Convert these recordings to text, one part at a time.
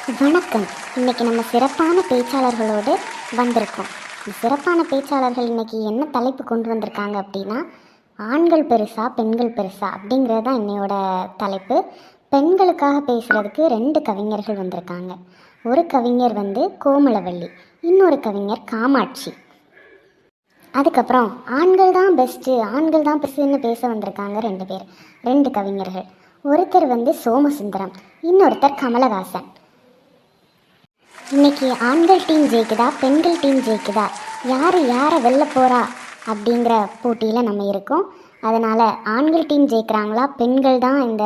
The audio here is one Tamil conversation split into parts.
வணக்கம். இன்னைக்கு நம்ம சிறப்பான பேச்சாளர்களோடு வந்திருக்கோம். சிறப்பான பேச்சாளர்கள் இன்னைக்கு என்ன தலைப்பு கொண்டு வந்திருக்காங்க அப்படின்னா, ஆண்கள் பெருசா பெண்கள் பெருசா அப்படிங்கிறது தான் இன்னையோட தலைப்பு. பெண்களுக்காக பேசுகிறதுக்கு 2 கவிஞர்கள் வந்திருக்காங்க. ஒரு கவிஞர் கோமலவள்ளி, இன்னொரு கவிஞர் காமாட்சி. அதுக்கப்புறம் ஆண்கள் தான் பெஸ்ட்டு, ஆண்கள் தான் பெருசுன்னு பேச வந்திருக்காங்க 2 பேர், 2 கவிஞர்கள். ஒருத்தர் சோமசுந்தரம், இன்னொருத்தர் கமலஹாசன். இன்னைக்கு ஆண்கள் டீம் ஜெயிக்குதா பெண்கள் டீம் ஜெயிக்குதா, யார் யாரை வெல்ல போகிறா அப்படிங்கிற போட்டியில் நம்ம இருக்கோம். அதனால் ஆண்கள் டீம் ஜெயிக்கிறாங்களா பெண்கள் தான் இந்த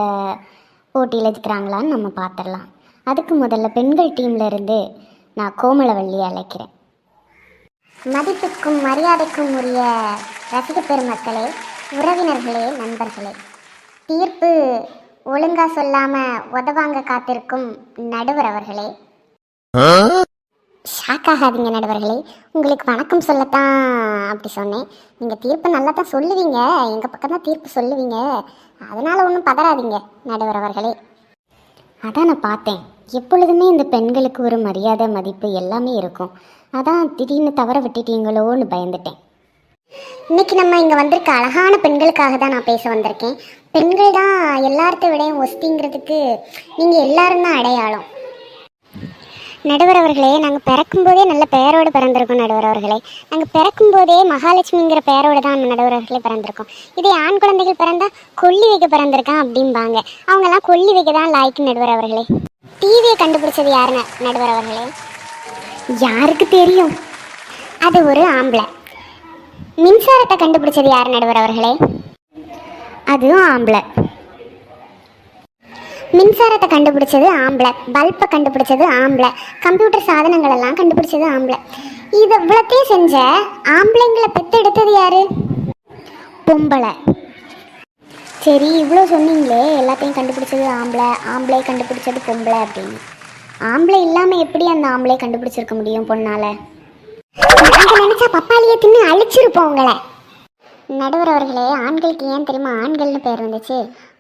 போட்டியில் ஜெயிக்கிறாங்களான்னு நம்ம பார்த்துடலாம். அதுக்கு முதல்ல பெண்கள் டீமில் இருந்து நான் கோமலவள்ளியை அழைக்கிறேன். மதிப்புக்கும் மரியாதைக்கும் உரிய ரசிக பெருமக்களே, உறவினர்களே, நண்பர்களே, தீர்ப்பு ஒழுங்காக சொல்லாமல் உதவாங்க காத்திருக்கும் நடுவர் அவர்களே, ஷாக் ஆகாதீங்க நடுவர்களே. உங்களுக்கு வணக்கம் சொல்லத்தான் அப்படி சொன்னேன். நீங்கள் தீர்ப்பு நல்லா தான் சொல்லுவீங்க, எங்கள் பக்கம் தான் தீர்ப்பு சொல்லுவீங்க, அதனால் ஒன்றும் பதறாதீங்க நடுவர் அவர்களே. அதான் நான் பார்த்தேன், எப்பொழுதுமே இந்த பெண்களுக்கு ஒரு மரியாதை மதிப்பு எல்லாமே இருக்கும். அதான் திடீர்னு தவற விட்டுட்டீங்களோன்னு பயந்துட்டேன். இன்னைக்கு நம்ம இங்கே வந்திருக்க அழகான பெண்களுக்காக தான் நான் பேச வந்திருக்கேன். பெண்கள் தான் எல்லார்த்த விடையும் ஒஸ்திங்கிறதுக்கு நீங்கள் எல்லாரும் தான் அடையாளம். நடுவர் அவர்களே, நாங்கள் பிறக்கும்போதே நல்ல பெயரோடு பிறந்திருக்கோம் நடுவர் அவர்களே. நாங்கள் பிறக்கும்போதே மகாலட்சுமிங்கிற பெயரோடு தான் நடுவர் அவர்களே பிறந்திருக்கோம். இதே ஆண் குழந்தைகள் பிறந்தால் கொல்லி வைக்க பிறந்திருக்கான் அப்படிம்பாங்க. அவங்கெல்லாம் கொல்லி வைக்க தான் லாய்க்கு நடுவர் அவர்களே. டிவியை கண்டுபிடிச்சது யாருன்னு நடுவர் அவர்களே? யாருக்கு தெரியும், அது ஒரு ஆம்பளை. மின்சாரத்தை கண்டுபிடிச்சது யார் நடுவர் அவர்களே? அதுவும் ஆம்பளை. மின்சாரத்தை கண்டுபிடிச்சது ஆம்பளை, பல்பை கண்டுபிடிச்சது ஆம்பளை, கம்ப்யூட்டர் சாதனங்கள் எல்லாம் கண்டுபிடிச்சது ஆம்பளை. இது இவ்வளோத்தையும் செஞ்ச ஆம்பளைங்களை பெற்றெடுத்தது யாரு? பொம்பளை. சரி, இவ்வளோ சொன்னீங்களே, எல்லாத்தையும் கண்டுபிடிச்சது ஆம்பளை, ஆம்பளை கண்டுபிடிச்சது பொம்பளை அப்படின்னு. ஆம்பளை இல்லாமல் எப்படி அந்த ஆம்பளை கண்டுபிடிச்சிருக்க முடியும் பொண்ணால்? நாங்கள் நினச்சா பப்பாளியை தின்னு அழிச்சிருப்போம் உங்களை. நடுவர் அவர்களே, ஆண்களுக்கு ஏன் தெரியுமா ஆண்கள்னு பேர் வந்துச்சு?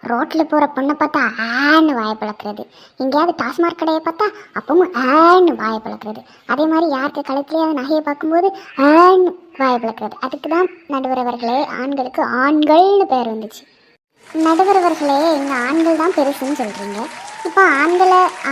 ரோட்டில் போகிற பொண்ணை பார்த்தா ஆன்னு வாயை பழக்கிறது, எங்கேயாவது டாஸ்மார்க் கடையை பார்த்தா அப்பவும் ஆன்னு வாயை பழக்கிறது, அதே மாதிரி யாருக்கு கழுத்துலேயாவது நகையை பார்க்கும்போது ஆன்னு வாயை பழக்கிறது. அதுக்கு தான் நடுவர் அவர்களே ஆண்களுக்கு ஆண்கள்னு பேர் வந்துச்சு. நடுவர் அவர்களே, இங்கே ஆண்கள் தான் பெருசுன்னு சொல்கிறீங்க. இப்போ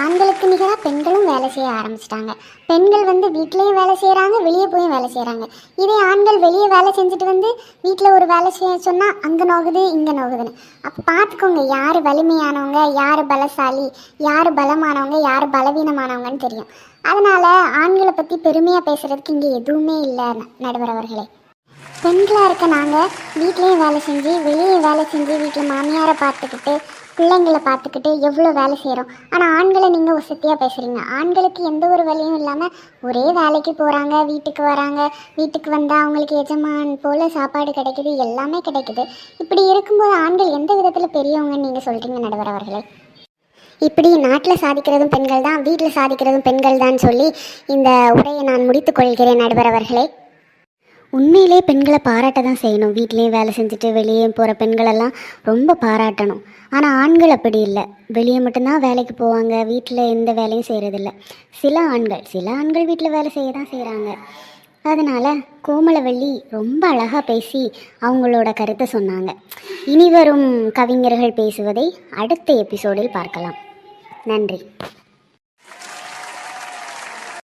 ஆண்களுக்கு நிகராக பெண்களும் வேலை செய்ய ஆரம்பிச்சிட்டாங்க. பெண்கள் வீட்லேயும் வேலை செய்கிறாங்க, வெளியே போயும் வேலை செய்கிறாங்க. இதே ஆண்கள் வெளியே வேலை செஞ்சுட்டு வீட்டில் ஒரு வேலை செய்ய சொன்னால் அங்கே நோகுது இங்கே நோகுதுன்னு. அப்போ பார்த்துக்கோங்க, யார் வலிமையானவங்க, யார் பலசாலி, யார் பலமானவங்க, யார் பலவீனமானவங்கன்னு தெரியும். அதனால் ஆண்களை பற்றி பெருமையாக பேசுகிறதுக்கு இங்கே எதுவுமே இல்லை நடுவர் அவர்களே. பெண்களாக இருக்க நாங்கள் வீட்லேயும் வேலை செஞ்சு வெளியே வேலை செஞ்சு வீட்டில் மாமியாரை பார்த்துக்கிட்டு பிள்ளைங்களை பார்த்துக்கிட்டு எவ்வளோ வேலை செய்கிறோம். ஆனால் ஆண்களை நீங்கள் வசதியாக பேசுகிறீங்க. ஆண்களுக்கு எந்த ஒரு வேலையும் இல்லாமல் ஒரே வேலைக்கு போகிறாங்க, வீட்டுக்கு வராங்க, வீட்டுக்கு வந்தால் அவங்களுக்கு எஜமான் போல் சாப்பாடு கிடைக்குது, எல்லாமே கிடைக்குது. இப்படி இருக்கும்போது ஆண்கள் எந்த விதத்தில் பெரியவங்கன்னு நீங்கள் சொல்கிறீங்க நடுவர் அவர்களே? இப்படி நாட்டில் சாதிக்கிறதும் பெண்கள் தான், வீட்டில் சாதிக்கிறதும் பெண்கள் தான் சொல்லி இந்த உரையை நான் முடித்துக் கொள்கிறேன் நடுவர் அவர்களே. உண்மையிலே பெண்களை பாராட்ட தான் செய்யணும். வீட்லேயும் வேலை செஞ்சுட்டு வெளியே போகிற பெண்களெல்லாம் ரொம்ப பாராட்டணும். ஆனால் ஆண்கள் அப்படி இல்லை, வெளியே மட்டும்தான் வேலைக்கு போவாங்க, வீட்டில் எந்த வேலையும் செய்கிறதில்ல. சில ஆண்கள் வீட்டில் வேலை செய்ய தான் செய்கிறாங்க. அதனால் கோமலவள்ளி ரொம்ப அழகாக பேசி அவங்களோட கருத்தை சொன்னாங்க. இனி வரும் கவிஞர்கள் பேசுவதை அடுத்த எபிசோடில் பார்க்கலாம். நன்றி.